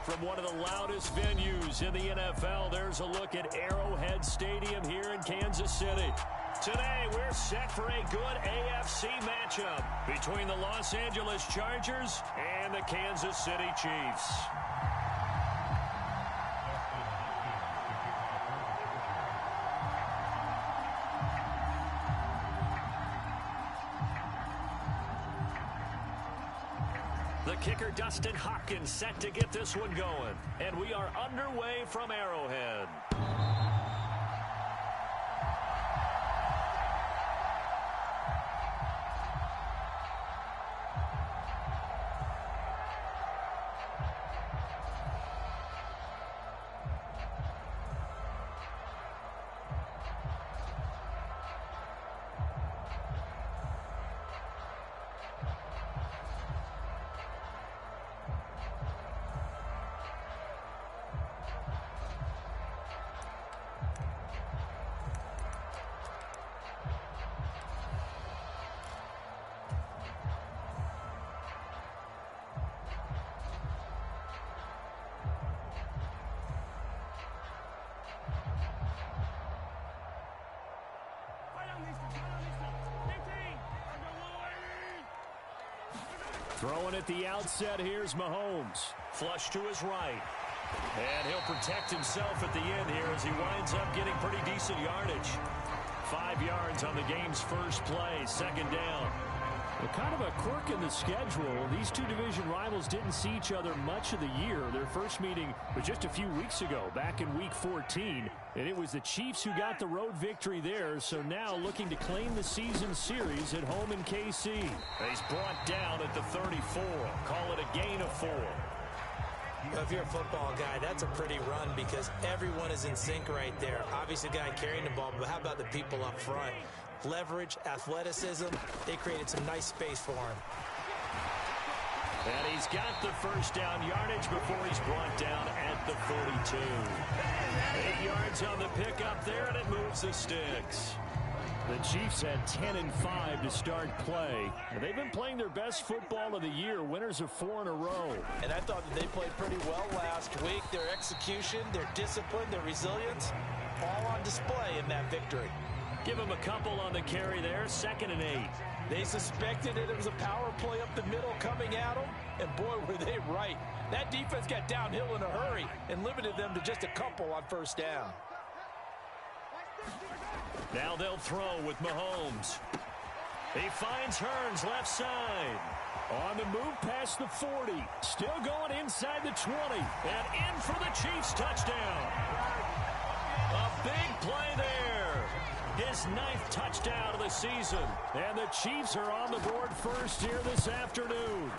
From one of the loudest venues in the NFL, there's a look at Arrowhead Stadium here in Kansas City. Today, we're set for a good AFC matchup between the Los Angeles Chargers and the Kansas City Chiefs. The kicker, Dustin Hopkins, set to get this one going. And we are underway from Arrowhead. Throwing at the outset, here's Mahomes. Flush to his right. And he'll protect himself at the end here as he winds up getting pretty decent yardage. 5 yards on the game's first play, second down. Well, kind of a quirk in the schedule. These two division rivals didn't see each other much of the year. Their first meeting was just a few weeks ago, back in Week 14. And it was the Chiefs who got the road victory there, so now looking to claim the season series at home in KC. He's brought down at the 34. Call it a gain of 4. If you're a football guy, that's a pretty run because everyone is in sync right there. Obviously, the guy carrying the ball, but how about the people up front? Leverage, athleticism, they created some nice space for him. And he's got the first down yardage before he's brought down at the 42. 8 yards on the pickup there, and it moves the sticks. The Chiefs had 10-5 to start play. And they've been playing their best football of the year, winners of 4 in a row. And I thought that they played pretty well last week. Their execution, their discipline, their resilience, all on display in that victory. Give him a couple on the carry there, 2nd and 8. They suspected it was a power play up the middle coming at them, and boy, were they right. That defense got downhill in a hurry and limited them to just a couple on first down. Now they'll throw with Mahomes. He finds Hearns left side. On the move past the 40. Still going inside the 20. And in for the Chiefs touchdown. A big play there. His 9th touchdown of the season. And the Chiefs are on the board first here this afternoon.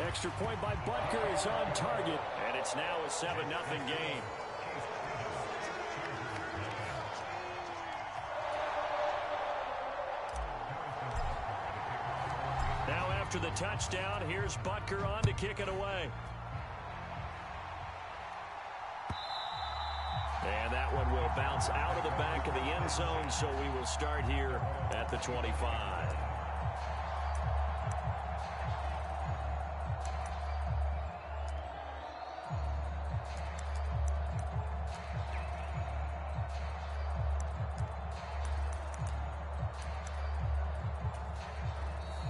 Extra point by Butker is on target. And it's now a 7-0 game. Now after the touchdown, here's Butker on to kick it away. And that one will bounce out of the back of the end zone, so we will start here at the 25.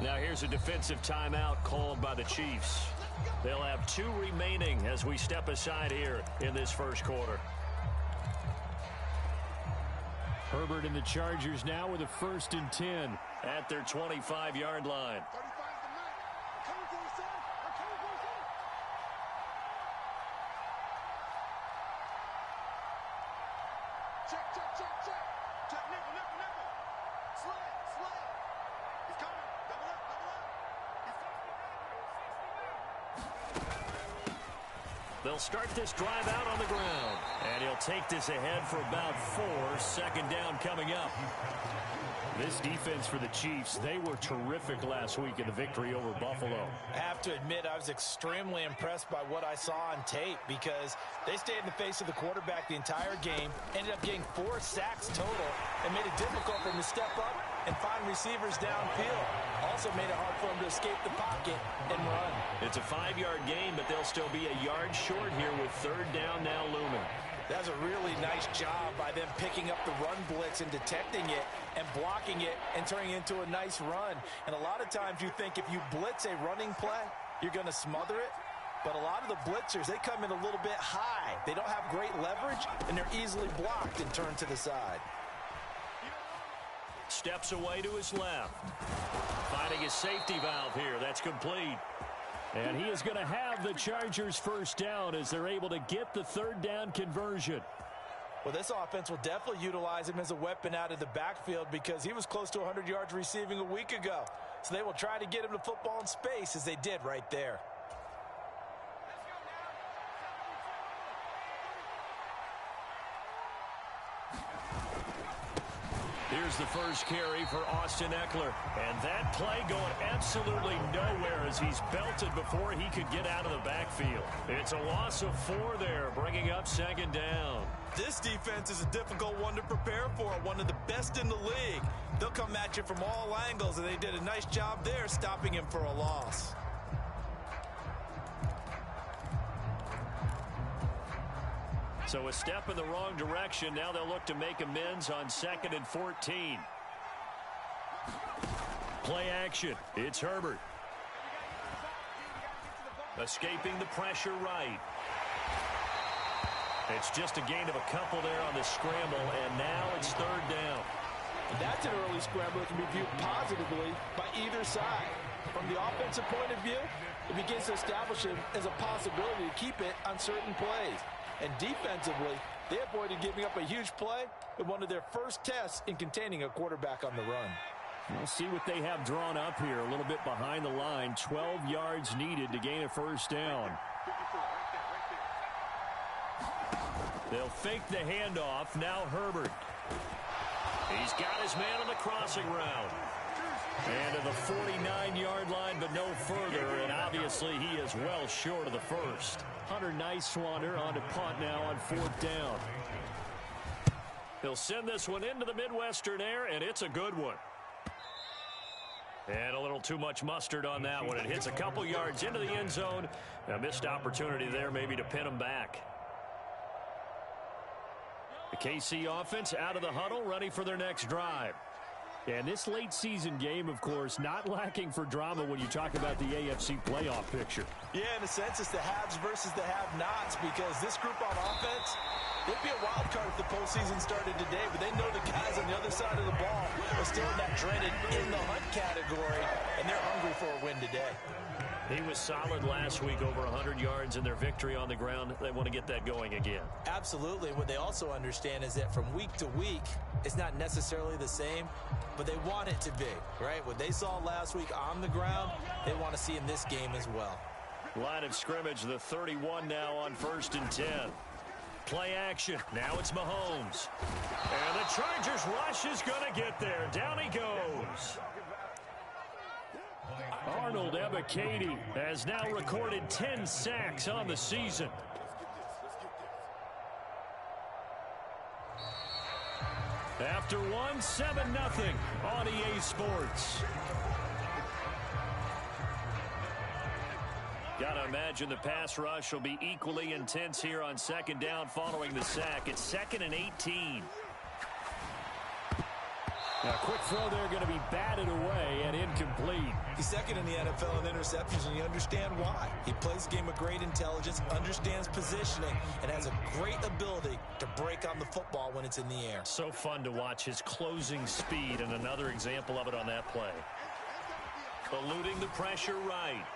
Now here's a defensive timeout called by the Chiefs. They'll have 2 remaining as we step aside here in this first quarter. Herbert and the Chargers now with a 1st and 10 at their 25-yard line. They'll start this drive out on the ground. And he'll take this ahead for about 4. 2nd down coming up. This defense for the Chiefs, they were terrific last week in the victory over Buffalo. I have to admit, I was extremely impressed by what I saw on tape because they stayed in the face of the quarterback the entire game, ended up getting 4 sacks total, and made it difficult for him to step up and find receivers downfield. All also made it hard for him to escape the pocket and run. It's a 5-yard gain, but they'll still be a yard short here with third down now looming. That's a really nice job by them picking up the run blitz and detecting it and blocking it and turning it into a nice run. And a lot of times you think if you blitz a running play, you're going to smother it. But a lot of the blitzers, they come in a little bit high. They don't have great leverage, and they're easily blocked and turned to the side. Steps away to his left. Finding his safety valve here. That's complete. And he is going to have the Chargers first down as they're able to get the third down conversion. Well, this offense will definitely utilize him as a weapon out of the backfield because he was close to 100 yards receiving a week ago. So they will try to get him the football in space as they did right there. Here's the first carry for Austin Eckler. And that play going absolutely nowhere as he's belted before he could get out of the backfield. It's a loss of 4 there, bringing up second down. This defense is a difficult one to prepare for, one of the best in the league. They'll come at you from all angles, and they did a nice job there stopping him for a loss. So a step in the wrong direction. Now they'll look to make amends on 2nd and 14. Play action. It's Herbert. Escaping the pressure right. It's just a gain of a couple there on the scramble, and now it's third down. And that's an early scramble that can be viewed positively by either side. From the offensive point of view, it begins to establish him as a possibility to keep it on certain plays. And defensively, they avoided giving up a huge play in one of their first tests in containing a quarterback on the run. We'll see what they have drawn up here. A little bit behind the line. 12 yards needed to gain a first down. They'll fake the handoff. Now Herbert. He's got his man on the crossing route. And to the 49-yard line, but no further. And obviously he is well short of the first. Hunter Nice-Swander on to punt now on 4th down. He'll send this one into the Midwestern air, and it's a good one. And a little too much mustard on that one. It hits a couple yards into the end zone. A missed opportunity there maybe to pin him back. The KC offense out of the huddle, ready for their next drive. And this late season game, of course, not lacking for drama when you talk about the AFC playoff picture. Yeah, in a sense, it's the haves versus the have-nots because this group on offense, they'd be a wild card if the postseason started today, but they know the guys on the other side of the ball are still in that dreaded in-the-hunt category, and they're hungry for a win today. He was solid last week, over 100 yards in their victory on the ground. They want to get that going again. Absolutely. What they also understand is that from week to week, it's not necessarily the same, but they want it to be, right? What they saw last week on the ground, they want to see in this game as well. Line of scrimmage, the 31 now on 1st and 10. Play action. Now it's Mahomes. And the Chargers rush is going to get there. Down he goes. Arnold Ebiketie has now recorded 10 sacks on the season. After one, 7-0 on EA Sports. Gotta imagine the pass rush will be equally intense here on 2nd down following the sack. It's 2nd and 18. Now, a quick throw there going to be batted away and incomplete. He's 2nd in the NFL in interceptions, and you understand why. He plays the game with great intelligence, understands positioning, and has a great ability to break on the football when it's in the air. So fun to watch his closing speed, and another example of it on that play. Eluding the pressure right.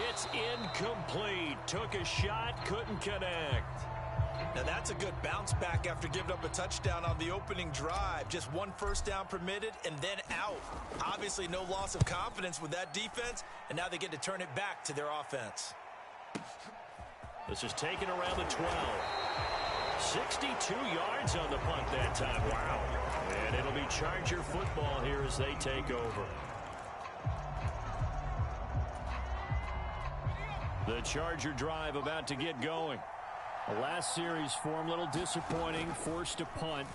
It's incomplete. Took a shot, couldn't connect. Now that's a good bounce back after giving up a touchdown on the opening drive. Just one first down permitted and then out. Obviously no loss of confidence with that defense, and now they get to turn it back to their offense. This is taken around the 12. 62 yards on the punt that time. Wow. And it'll be Charger football here as they take over. The Charger drive about to get going. The last series for him, a little disappointing, forced to punt.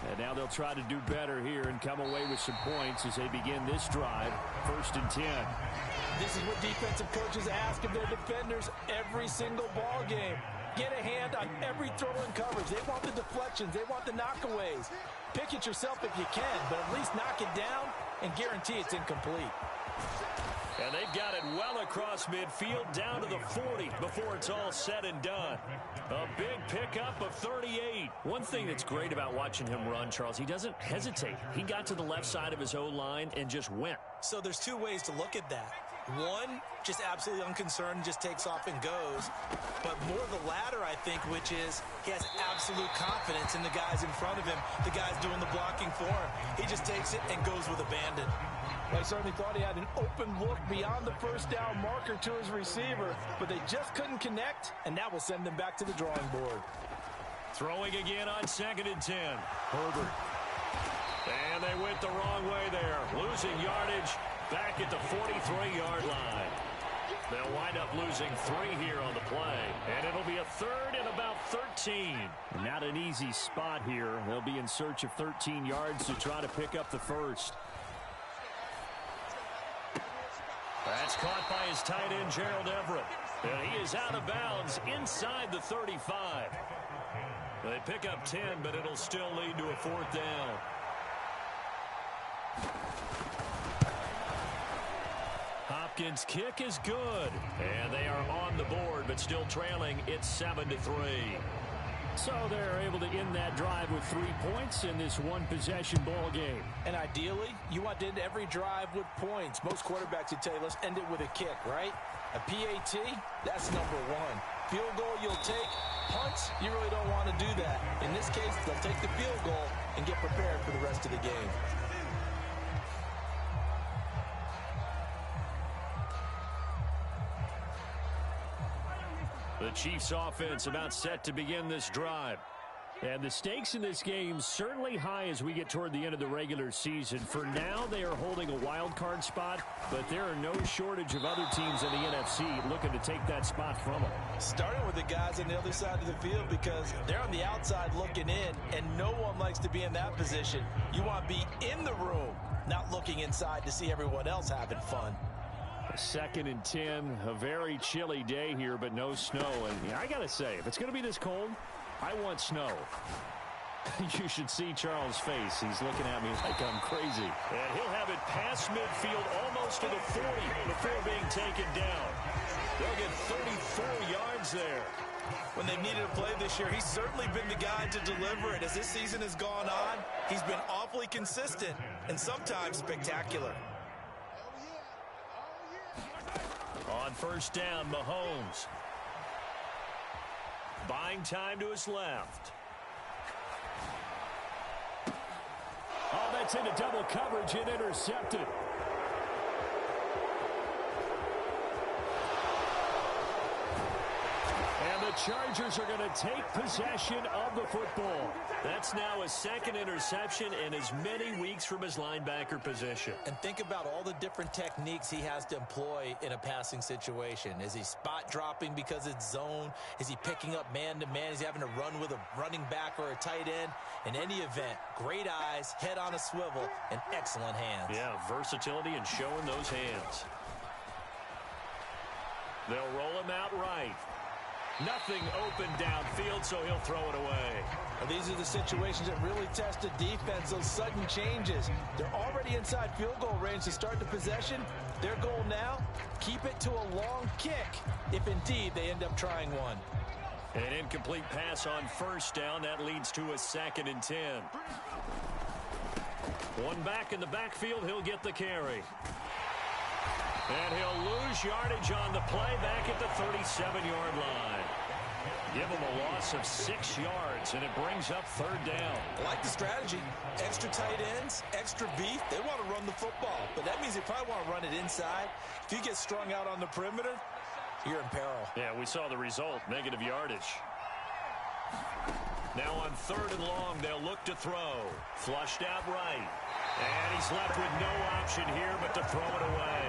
And now they'll try to do better here and come away with some points as they begin this drive. 1st and 10. This is what defensive coaches ask of their defenders every single ball game. Get a hand on every throw in coverage. They want the deflections. They want the knockaways. Pick it yourself if you can, but at least knock it down and guarantee it's incomplete. And they've got it well across midfield down to the 40 before it's all said and done. A big pickup of 38. One thing that's great about watching him run, Charles, he doesn't hesitate. He got to the left side of his O-line and just went. So there's two ways to look at that. One, just absolutely unconcerned, just takes off and goes. But more the latter, I think, which is he has absolute confidence in the guys in front of him, the guys doing the blocking for him. He just takes it and goes with abandon. I certainly thought he had an open look beyond the first down marker to his receiver, but they just couldn't connect, and that will send them back to the drawing board. Throwing again on 2nd and 10. Herbert. And they went the wrong way there. Losing yardage back at the 43-yard line. They'll wind up losing 3 here on the play, and it'll be a 3rd and about 13. Not an easy spot here. They'll be in search of 13 yards to try to pick up the first. That's caught by his tight end, Gerald Everett. And he is out of bounds inside the 35. They pick up 10, but it'll still lead to a 4th down. Hopkins' kick is good. And they are on the board, but still trailing. It's 7-3. So they're able to end that drive with 3 points in this one-possession ball game. And ideally, you want to end every drive with points. Most quarterbacks would tell you, let's end it with a kick, right? A PAT, that's number 1. Field goal you'll take. Punts, you really don't want to do that. In this case, they'll take the field goal and get prepared for the rest of the game. The Chiefs' offense about set to begin this drive. And the stakes in this game certainly high as we get toward the end of the regular season. For now, they are holding a wild card spot, but there are no shortage of other teams in the NFC looking to take that spot from them. Starting with the guys on the other side of the field because they're on the outside looking in, and no one likes to be in that position. You want to be in the room, not looking inside to see everyone else having fun. 2nd and 10, a very chilly day here, but no snow. And I got to say, if it's going to be this cold, I want snow. You should see Charles' face. He's looking at me like I'm crazy. And he'll have it past midfield almost to the 40 before being taken down. They'll get 34 yards there. When they've needed a play this year, he's certainly been the guy to deliver it. As this season has gone on, he's been awfully consistent and sometimes spectacular. On 1st down, Mahomes. Buying time to his left. Oh, that's into double coverage and intercepted. And the Chargers are going to take possession of the football. That's now a 2nd interception and as many weeks from his linebacker position. And think about all the different techniques he has to employ in a passing situation. Is he spot dropping because it's zone? Is he picking up man-to-man? Is he having to run with a running back or a tight end? In any event, great eyes, head on a swivel, and excellent hands. Yeah, versatility and showing those hands. They'll roll him out right. Nothing open downfield, so he'll throw it away. Well, these are the situations that really test a defense, those sudden changes. They're already inside field goal range to start the possession. Their goal now, keep it to a long kick, if indeed they end up trying one. An incomplete pass on 1st down. That leads to a 2nd and 10. One back in the backfield. He'll get the carry. And he'll lose yardage on the play back at the 37-yard line. Give him a loss of 6 yards, and it brings up 3rd down. I like the strategy. Extra tight ends, extra beef. They want to run the football, but that means they probably want to run it inside. If you get strung out on the perimeter, you're in peril. Yeah, we saw the result, negative yardage. Now on 3rd and long, they'll look to throw. Flushed out right. And he's left with no option here but to throw it away.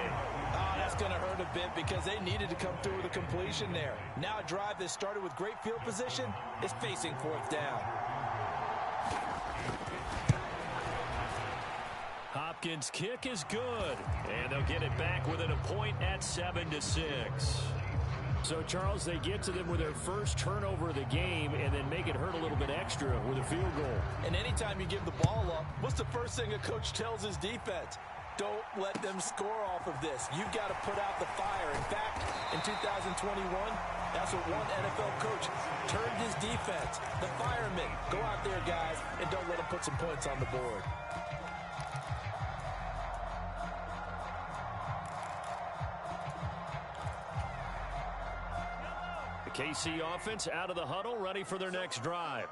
Oh, that's going to hurt a bit because they needed to come through with a completion there. Now a drive that started with great field position is facing 4th down. Hopkins' kick is good, and they'll get it back within a point at 7-6. So, Charles, they get to them with their first turnover of the game and then make it hurt a little bit extra with a field goal. And anytime you give the ball up, what's the first thing a coach tells his defense? Don't let them score off of this. You've got to put out the fire. In fact, in 2021, that's what one NFL coach turned his defense. The firemen. Go out there, guys, and don't let them put some points on the board. The KC offense out of the huddle, ready for their next drive.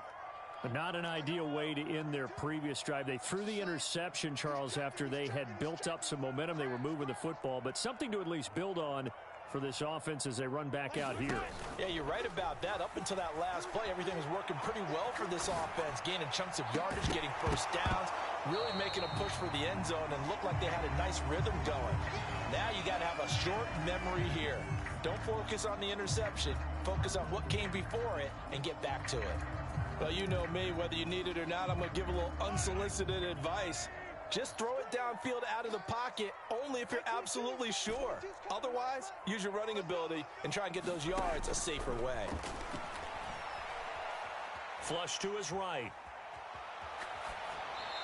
But not an ideal way to end their previous drive. They threw the interception, Charles, after they had built up some momentum. They were moving the football, but something to at least build on for this offense as they run back out here. Yeah, you're right about that. Up until that last play, everything was working pretty well for this offense, gaining chunks of yardage, getting first downs, really making a push for the end zone, and looked like they had a nice rhythm going. Now you got to have a short memory here. Don't focus on the interception. Focus on what came before it and get back to it. Well, you know me, whether you need it or not, I'm going to give a little unsolicited advice. Just throw it downfield out of the pocket only if you're absolutely sure. Otherwise, use your running ability and try and get those yards a safer way. Flush to his right.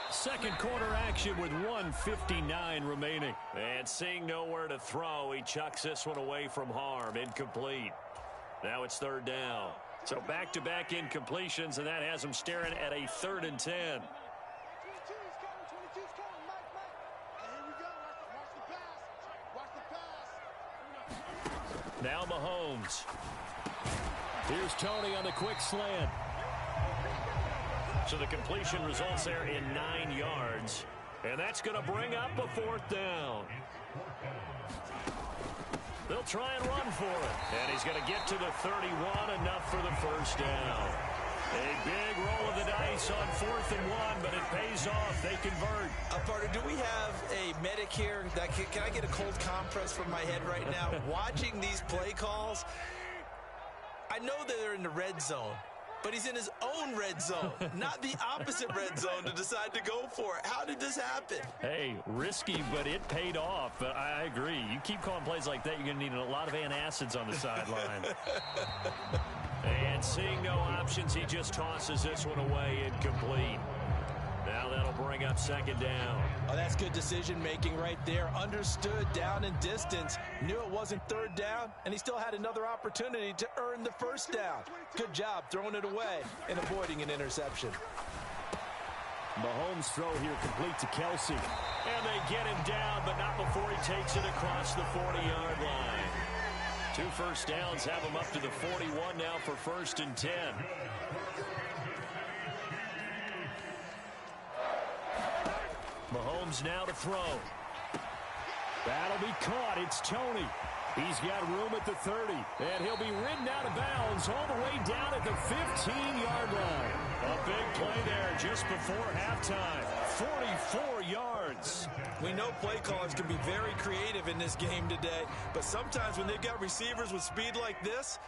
Second quarter action with 1:59 remaining. And seeing nowhere to throw, he chucks this one away from harm. Incomplete. Now it's third down. So back-to-back incompletions, and that has him staring at a 3rd and 10. Now Mahomes. Here's Tony on the quick slant. So the completion results there in 9 yards. And that's going to bring up a 4th down. They'll try and run for it. And he's going to get to the 31, enough for the first down. A big roll of the dice on 4th and 1, but it pays off. They convert. Partner, do we have a medic here? Can I get a cold compress from my head right now? Watching these play calls, I know that they're in the red zone, but he's in his own red zone, not the opposite red zone to decide to go for it. How did this happen? Hey, risky, but it paid off. But I agree. You keep calling plays like that, you're going to need a lot of antacids on the sideline. And seeing no options, he just tosses this one away, incomplete. Now that'll bring up 2nd down. Oh, that's good decision-making right there. Understood down and distance. Knew it wasn't 3rd down, and he still had another opportunity to earn the 1st down. Good job throwing it away and avoiding an interception. Mahomes' throw here complete to Kelsey. And they get him down, but not before he takes it across the 40-yard line. 2 first downs have him up to the 41 now for 1st and 10. Mahomes now to throw. That'll be caught. It's Tony. He's got room at the 30. And he'll be ridden out of bounds all the way down at the 15-yard line. A big play there just before halftime. 44 yards. We know play callers can be very creative in this game today, but sometimes when they've got receivers with speed like this,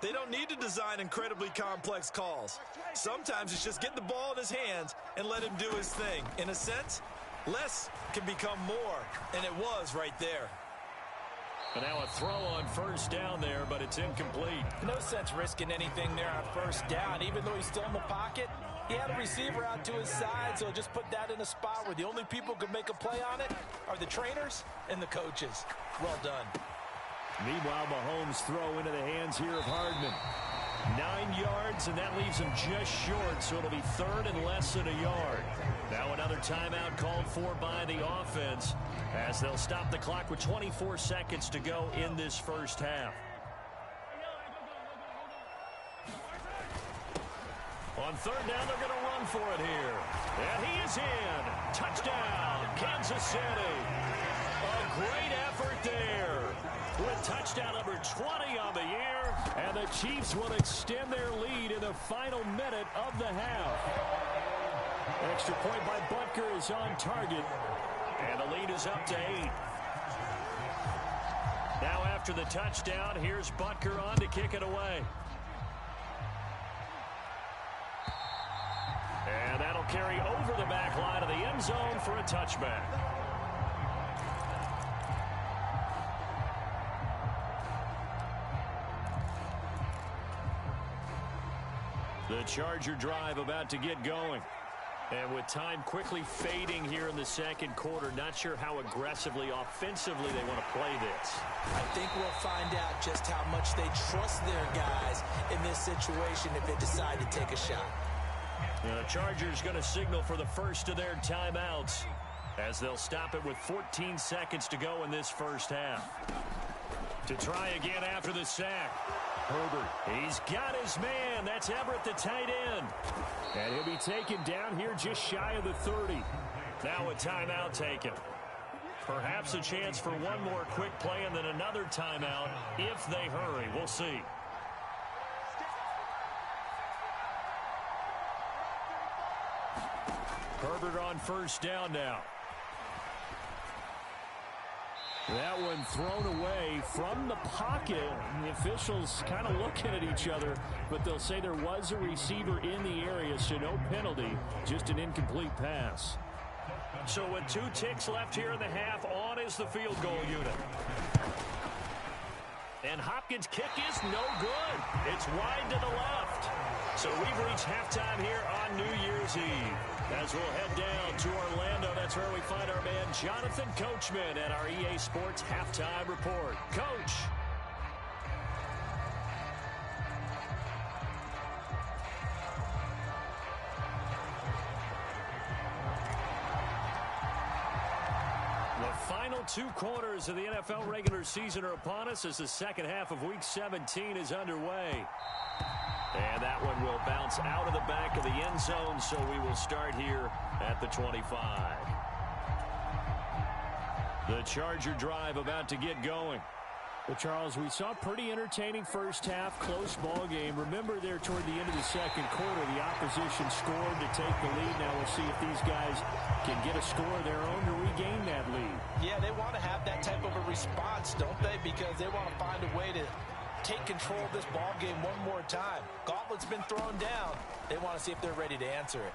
they don't need to design incredibly complex calls. Sometimes it's just get the ball in his hands and let him do his thing. In a sense, less can become more, and it was right there. And now a throw on 1st down there, but it's incomplete. No sense risking anything there on 1st down. Even though he's still in the pocket, he had a receiver out to his side, so just put that in a spot where the only people who can make a play on it are the trainers and the coaches. Well done. Meanwhile, Mahomes' throw into the hands here of Hardman. 9 yards, and that leaves him just short, so it'll be 3rd and less than a yard. Now another timeout called for by the offense as they'll stop the clock with 24 seconds to go in this first half. On 3rd down, they're going to run for it here. And he is in. Touchdown, Kansas City. A great effort there. With touchdown number 20 on the year. And the Chiefs will extend their lead in the final minute of the half. Extra point by Butker is on target. And the lead is up to 8. Now after the touchdown, here's Butker on to kick it away. And that'll carry over the the back line of the end zone for a touchback. The Charger drive about to get going. And with time quickly fading here in the second quarter, not sure how aggressively, offensively they want to play this. I think we'll find out just how much they trust their guys in this situation if they decide to take a shot. The Chargers going to signal for the first of their timeouts as they'll stop it with 14 seconds to go in this first half. To try again after the sack. Herbert, he's got his man. That's Everett, the tight end. And he'll be taken down here just shy of the 30. Now a timeout taken. Perhaps a chance for one more quick play and then another timeout if they hurry. We'll see. Herbert on first down now. That one thrown away from the pocket. The officials kind of looking at each other, but they'll say there was a receiver in the area, so no penalty, just an incomplete pass. So with 2 ticks left here in the half, on is the field goal unit. And Hopkins' kick is no good. It's wide to the left. So we've reached halftime here on New Year's Eve. As we'll head down to Orlando, that's where we find our man Jonathan Coachman at our EA Sports Halftime Report. Coach. The final 2 quarters of the NFL regular season are upon us as the second half of Week 17 is underway. And that one will bounce out of the back of the end zone, so we will start here at the 25. The Charger drive about to get going. Well, Charles, we saw a pretty entertaining first half, close ball game. Remember there toward the end of the second quarter, the opposition scored to take the lead. Now we'll see if these guys can get a score of their own to regain that lead. Yeah, they want to have that type of a response, don't they? Because they want to find a way to take control of this ball game one more time. Gauntlet's been thrown down. They want to see if they're ready to answer it.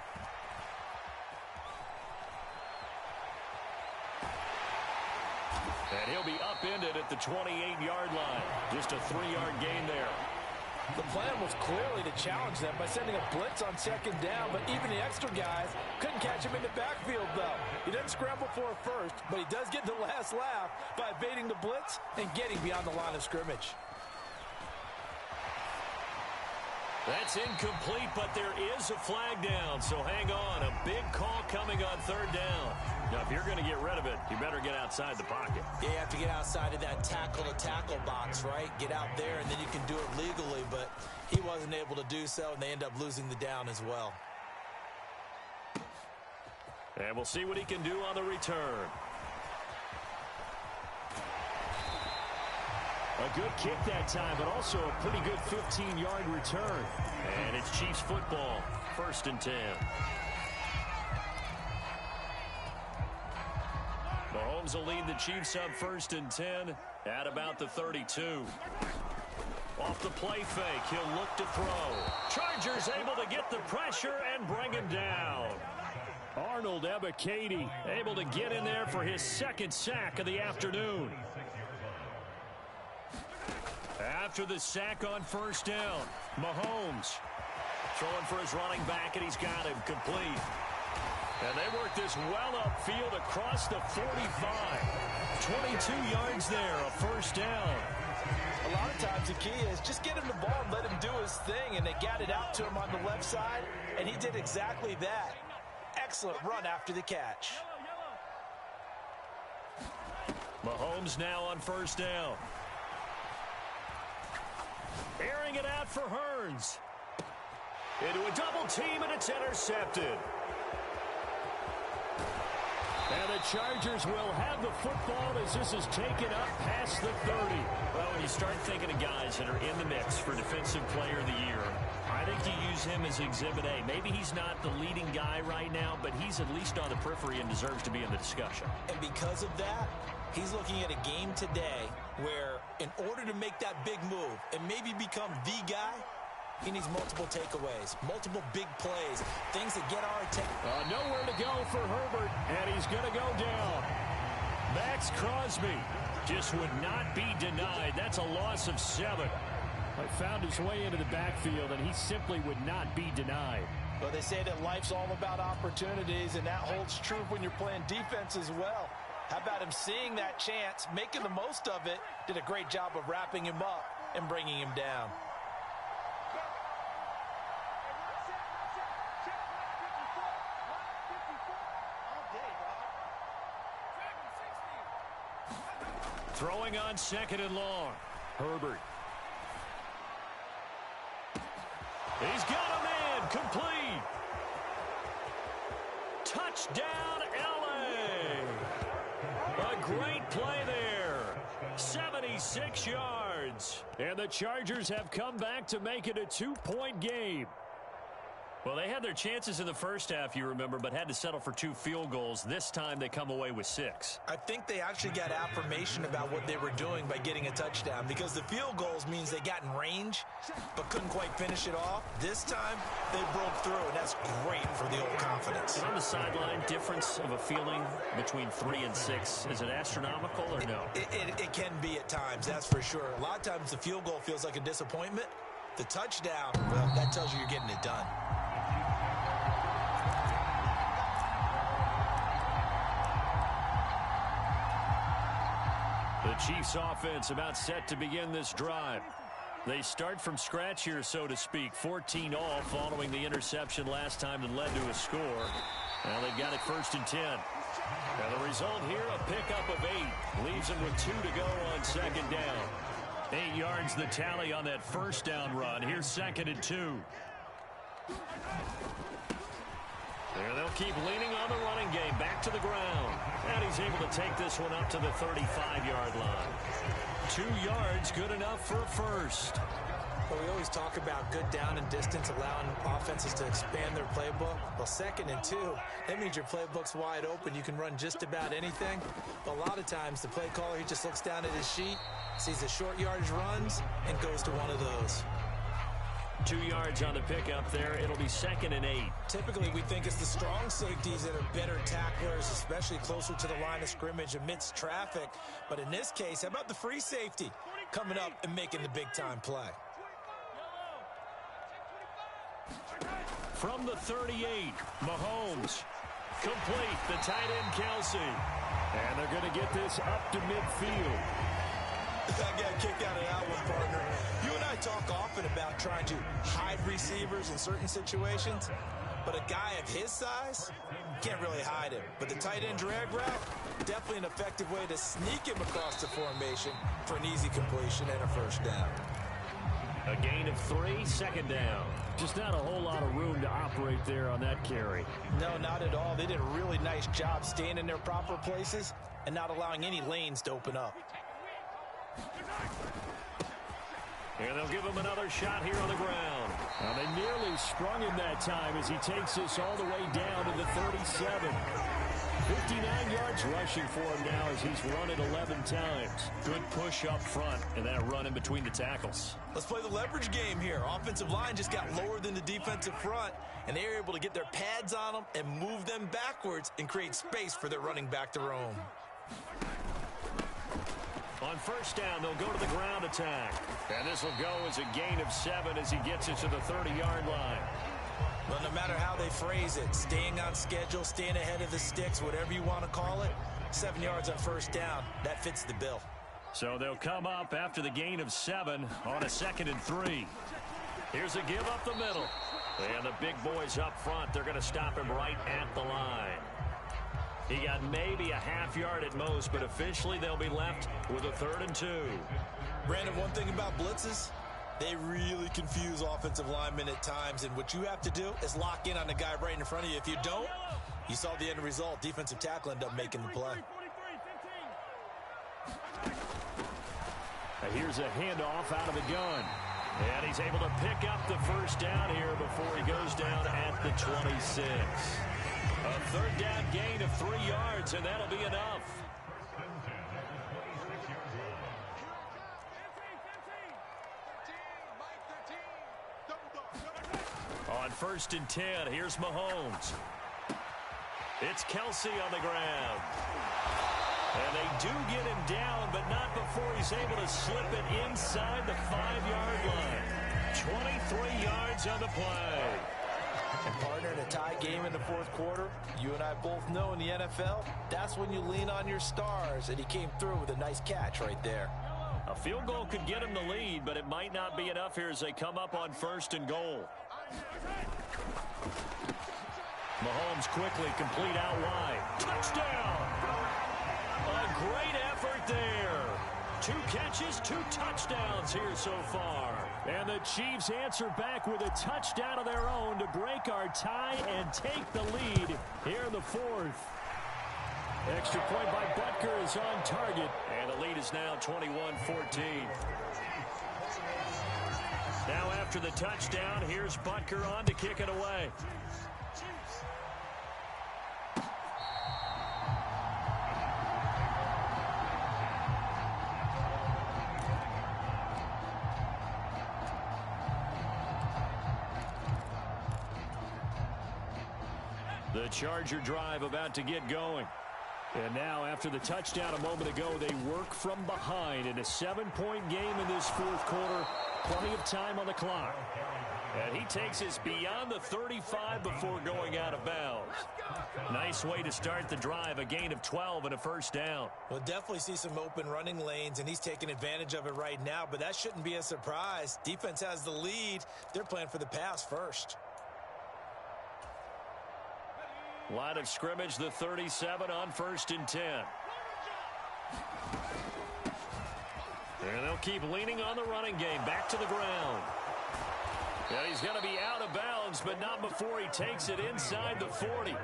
And he'll be upended at the 28-yard line. Just a 3-yard gain there. The plan was clearly to challenge them by sending a blitz on second down, but even the extra guys couldn't catch him in the backfield, though. He doesn't scramble for a first, but he does get the last laugh by evading the blitz and getting beyond the line of scrimmage. That's incomplete, but there is a flag down, so hang on. A big call coming on third down. Now, if you're going to get rid of it, you better get outside the pocket. Yeah, you have to get outside of that tackle-to-tackle box, right? Get out there, and then you can do it legally, but he wasn't able to do so, and they end up losing the down as well. And we'll see what he can do on the return. A good kick that time, but also a pretty good 15-yard return. And it's Chiefs football, 1st and 10. Mahomes will lead the Chiefs up 1st and 10 at about the 32. Off the play fake, he'll look to throw. Chargers able to get the pressure and bring him down. Arnold Ebiketie able to get in there for his 2nd sack of the afternoon. After the sack on 1st down, Mahomes throwing for his running back, and he's got him complete. And they work this well upfield across the 45. 22 yards there, a 1st down. A lot of times the key is just get him the ball and let him do his thing, and they got it out to him on the left side, and he did exactly that. Excellent run after the catch. Mahomes now on 1st down. Airing it out for Hearns. Into a double team, and it's intercepted. And the Chargers will have the football as this is taken up past the 30. Well, when you start thinking of guys that are in the mix for Defensive Player of the Year, I think you use him as Exhibit A. Maybe he's not the leading guy right now, but he's at least on the periphery and deserves to be in the discussion. And because of that, he's looking at a game today where in order to make that big move and maybe become the guy, He needs multiple takeaways, multiple big plays, things that get our attention. Nowhere to go for Herbert, and he's going to go down. Max Crosby just would not be denied. That's a loss of 7. Found his way into the backfield, and he simply would not be denied. Well, they say that life's all about opportunities, and that holds true when you're playing defense as well. How about him seeing that chance, making the most of it, did a great job of wrapping him up and bringing him down. Throwing on 2nd and long. Herbert. He's got a man. Complete. Touchdown, L.A. A great play there. 76 yards. And the Chargers have come back to make it a 2-point game. Well, they had their chances in the first half, you remember, but had to settle for 2 field goals. This time they come away with 6. I think they actually got affirmation about what they were doing by getting a touchdown, because the field goals means they got in range but couldn't quite finish it off. This time they broke through, and that's great for the old confidence. On the sideline, difference of a feeling between 3 and 6, is it astronomical or no? It can be at times, that's for sure. A lot of times the field goal feels like a disappointment. The touchdown, well, that tells you you're getting it done. The Chiefs offense about set to begin this drive. They start from scratch here, so to speak. 14 all following the interception last time that led to a score. Now they've got it 1st and 10. Now the result here, a pickup of 8. Leaves them with 2 to go on 2nd down. 8 yards the tally on that 1st down run. Here's 2nd and 2. There they'll keep leaning on the running game. Back to the ground. And he's able to take this one up to the 35-yard line. 2 yards, good enough for a first. Well, we always talk about good down and distance, allowing offenses to expand their playbook. Well, 2nd and 2, that means your playbook's wide open. You can run just about anything. But a lot of times, the play caller, he just looks down at his sheet, sees the short yardage runs, and goes to one of those. 2 yards on the pickup there. It'll be 2nd and 8. Typically, we think it's the strong safeties that are better tacklers, especially closer to the line of scrimmage amidst traffic. But in this case, how about the free safety coming up and making the big-time play? From the 38, Mahomes. Complete, the tight end, Kelsey. And they're going to get this up to midfield. I got kicked out of that one, partner. You and I talk often about trying to hide receivers in certain situations, but a guy of his size can't really hide him. But the tight end drag route, definitely an effective way to sneak him across the formation for an easy completion and a 1st down. A gain of 3, 2nd down. Just not a whole lot of room to operate there on that carry. No, not at all. They did a really nice job staying in their proper places and not allowing any lanes to open up. And they'll give him another shot here on the ground. Now they nearly sprung him that time as he takes this all the way down to the 37. 59 yards rushing for him now as he's run it 11 times. Good push up front and that run in between the tackles. Let's play the leverage game here. Offensive line just got lower than the defensive front, and they were able to get their pads on them and move them backwards and create space for their running back to roam. On 1st down, they'll go to the ground attack. And this will go as a gain of 7 as he gets it to the 30-yard line. Well, no matter how they phrase it, staying on schedule, staying ahead of the sticks, whatever you want to call it, 7 yards on 1st down, that fits the bill. So they'll come up after the gain of 7 on a 2nd and 3. Here's a give up the middle. And the big boys up front, they're going to stop him right at the line. He got maybe a half yard at most, but officially they'll be left with a 3rd and 2. Brandon, one thing about blitzes, they really confuse offensive linemen at times, and what you have to do is lock in on the guy right in front of you. If you don't, you saw the end result. Defensive tackle ended up making the play. Here's a handoff out of the gun. And he's able to pick up the 1st down here before he goes down at the 26. A 3rd down gain of 3 yards, and that'll be enough. On 1st and 10, here's Mahomes. It's Kelsey on the ground. And they do get him down, but not before he's able to slip it inside the 5-yard line. 23 yards on the play. And partner, in a tie game in the fourth quarter, you and I both know in the NFL, that's when you lean on your stars, and he came through with a nice catch right there. A field goal could get him the lead, but it might not be enough here as they come up on 1st and goal. Mahomes quickly complete out wide. Touchdown! A great effort there. 2 catches, 2 touchdowns here so far. And the Chiefs answer back with a touchdown of their own to break our tie and take the lead here in the 4th. Extra point by Butker is on target. And the lead is now 21-14. Now after the touchdown, here's Butker on to kick it away. The Charger drive about to get going. And now, after the touchdown a moment ago, they work from behind in a 7-point game in this 4th quarter. Plenty of time on the clock. And he takes us beyond the 35 before going out of bounds. Nice way to start the drive, a gain of 12 and a 1st down. We'll definitely see some open running lanes, and he's taking advantage of it right now, but that shouldn't be a surprise. Defense has the lead. They're playing for the pass first. Line of scrimmage, the 37 on 1st and 10. And they'll keep leaning on the running game. Back to the ground. And he's going to be out of bounds, but not before he takes it inside the 40.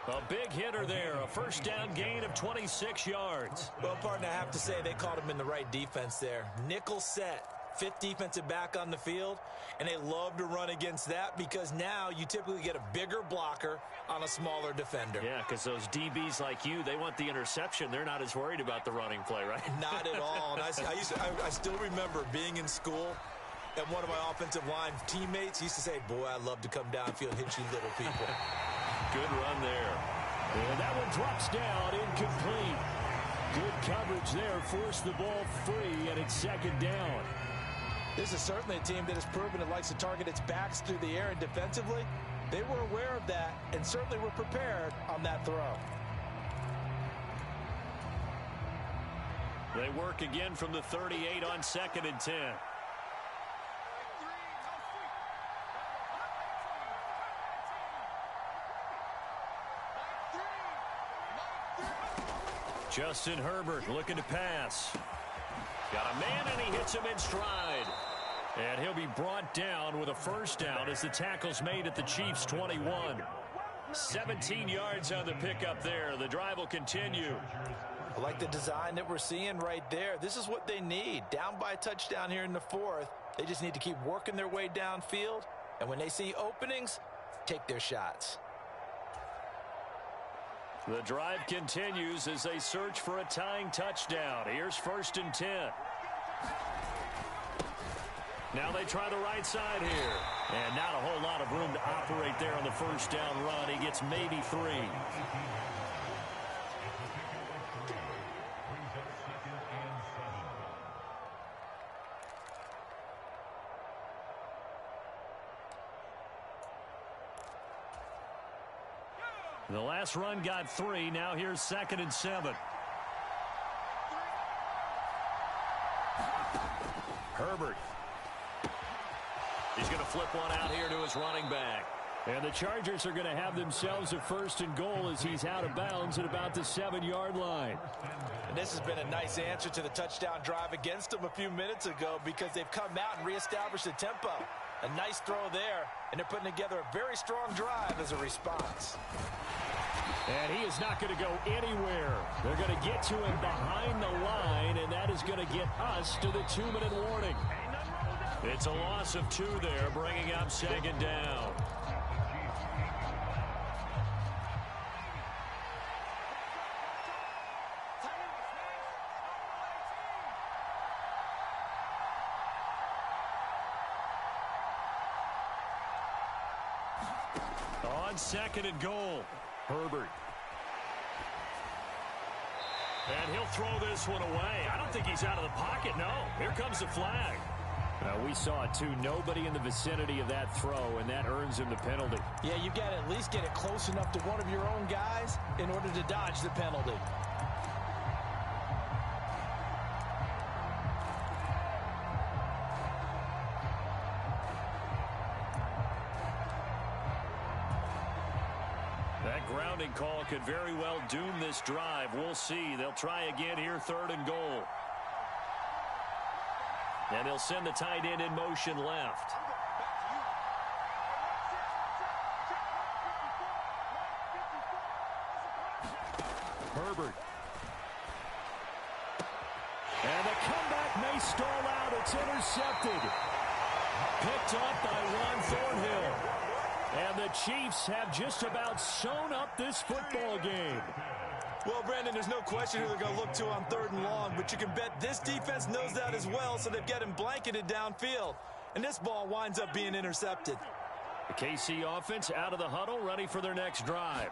A big hitter there. A 1st down gain of 26 yards. Well, partner, I have to say they called him in the right defense there. Nickel set. 5th defensive back on the field, and they love to run against that because now you typically get a bigger blocker on a smaller defender. Yeah, because those DBs like you, they want the interception. They're not as worried about the running play, right? Not at all. And I still remember being in school, and one of my offensive line teammates used to say, boy, I'd love to come downfield and hit you little people. Good run there. And that one drops down, incomplete. Good coverage there, forced the ball free, and it's 2nd down. This is certainly a team that has proven it likes to target its backs through the air, and defensively, they were aware of that and certainly were prepared on that throw. They work again from the 38 on 2nd and 10. Justin Herbert looking to pass. Got a man, and he hits him in stride. And he'll be brought down with a 1st down as the tackle's made at the Chiefs' 21. 17 yards on the pickup there. The drive will continue. I like the design that we're seeing right there. This is what they need. Down by a touchdown here in the 4th. They just need to keep working their way downfield. And when they see openings, take their shots. The drive continues as they search for a tying touchdown. Here's 1st and 10. Now they try the right side here. And not a whole lot of room to operate there on the 1st down run. He gets maybe 3. The last run got 3. Now here's 2nd and 7. Herbert. He's going to flip one out here to his running back. And the Chargers are going to have themselves a 1st and goal as he's out of bounds at about the 7-yard line. And this has been a nice answer to the touchdown drive against them a few minutes ago because they've come out and reestablished the tempo. A nice throw there, and they're putting together a very strong drive as a response. And he is not going to go anywhere. They're going to get to him behind the line, and that is going to get us to the 2-minute warning. It's a loss of 2 there, bringing up 2nd down. On 2nd and goal, Herbert. And he'll throw this one away. I don't think he's out of the pocket, no. Here comes the flag. We saw it, too. Nobody in the vicinity of that throw, and that earns him the penalty. Yeah, you've got to at least get it close enough to one of your own guys in order to dodge the penalty. That grounding call could very well doom this drive. We'll see. They'll try again here, 3rd and goal. And they'll send the tight end in motion left. Herbert. And the comeback may stall out. It's intercepted. Picked up by Ron Thornhill. And the Chiefs have just about sewn up this football game. Well, Brandon, there's no question who they're going to look to on 3rd and long, but you can bet this defense knows that as well, so they've got him blanketed downfield. And this ball winds up being intercepted. The KC offense out of the huddle, ready for their next drive.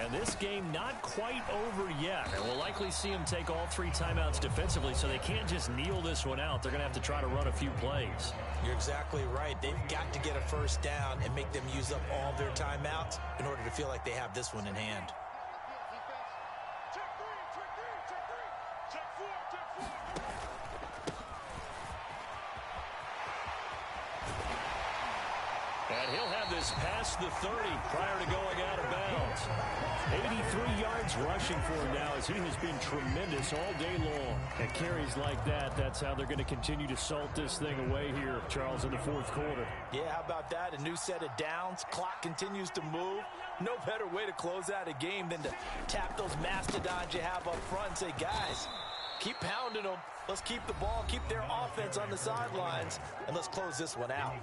And this game not quite over yet. And we'll likely see them take all 3 timeouts defensively, so they can't just kneel this one out. They're going to have to try to run a few plays. You're exactly right. They've got to get a first down and make them use up all their timeouts in order to feel like they have this one in hand. And he'll have this past the 30 prior to going out of bounds. 83 yards rushing for him now as he has been tremendous all day long. And carries like that, that's how they're going to continue to salt this thing away here, Charles, in the 4th quarter. Yeah, how about that? A new set of downs. Clock continues to move. No better way to close out a game than to tap those mastodons you have up front and say, guys, keep pounding them. Let's keep the ball, keep their offense on the sidelines, and let's close this one out.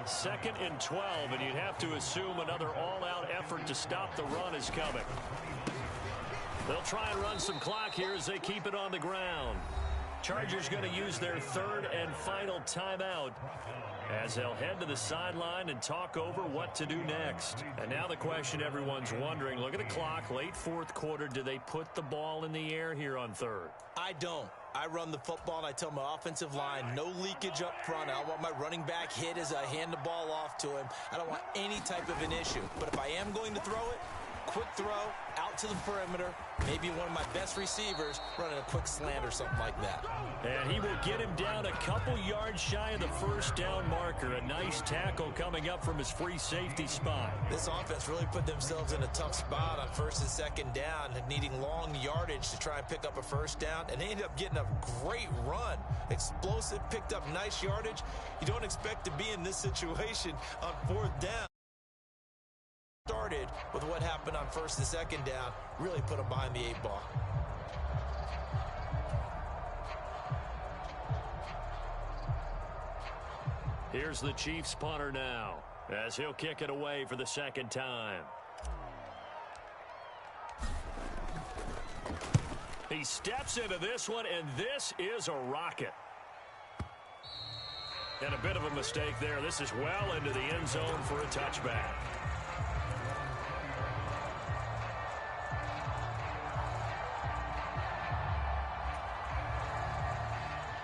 2nd and 12, and you'd have to assume another all-out effort to stop the run is coming. They'll try and run some clock here as they keep it on the ground. Chargers going to use their 3rd and final timeout as they'll head to the sideline and talk over what to do next. And now the question everyone's wondering, look at the clock, late 4th quarter, do they put the ball in the air here on 3rd? I don't. I run the football, and I tell my offensive line, no leakage up front. I don't want my running back hit as I hand the ball off to him. I don't want any type of an issue. But if I am going to throw it, quick throw, out to the perimeter, maybe one of my best receivers running a quick slant or something like that. And he will get him down a couple yards shy of the 1st down marker. A nice tackle coming up from his free safety spot. This offense really put themselves in a tough spot on 1st and 2nd down, needing long yardage to try and pick up a 1st down, and they ended up getting a great run. Explosive, picked up nice yardage. You don't expect to be in this situation on 4th down. Started with what happened on 1st and 2nd down, really put them behind the 8 ball. Here's the Chiefs punter now as he'll kick it away for the 2nd time. He steps into this one, and this is a rocket. And a bit of a mistake there. This is well into the end zone for a touchback.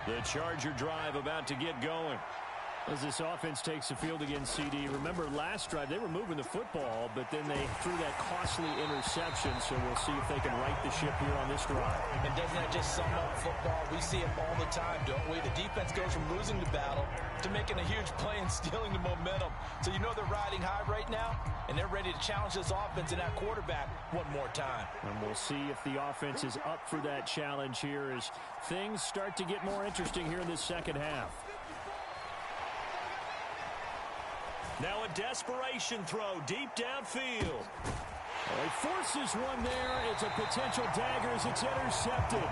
The Charger drive about to get going. As this offense takes the field against CD. Remember, last drive, they were moving the football, but then they threw that costly interception, so we'll see if they can right the ship here on this drive. And doesn't that just sum up football? We see it all the time, don't we? The defense goes from losing the battle to making a huge play and stealing the momentum. So you know they're riding high right now, and they're ready to challenge this offense and that quarterback one more time. And we'll see if the offense is up for that challenge here as things start to get more interesting here in this 2nd half. Now a desperation throw deep downfield. Well, he forces one there. It's a potential dagger as it's intercepted.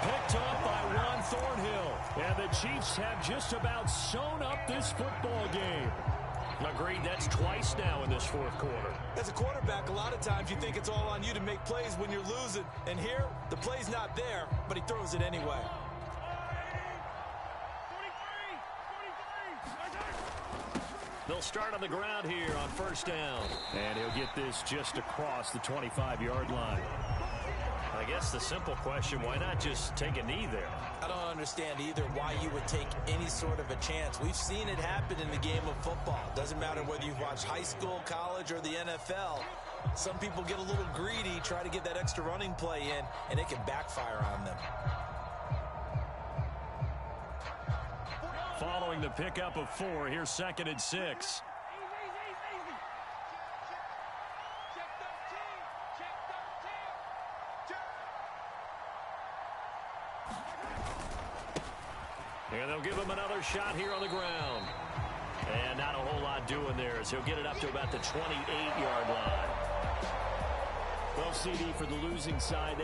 Picked up by Ron Thornhill. And the Chiefs have just about sewn up this football game. Agreed, that's twice now in this 4th quarter. As a quarterback, a lot of times you think it's all on you to make plays when you're losing. And here, the play's not there, but he throws it anyway. They'll start on the ground here on first down. And he'll get this just across the 25-yard line. I guess the simple question, why not just take a knee there? I don't understand either why you would take any sort of a chance. We've seen it happen in the game of football. Doesn't matter whether you've watched high school, college, or the NFL. Some people get a little greedy, try to get that extra running play in, and it can backfire on them. Following the pickup of 4, here's 2nd and 6. And they'll give him another shot here on the ground. And not a whole lot doing there as he'll get it up to about the 28-yard line. Well, CD, for the losing side,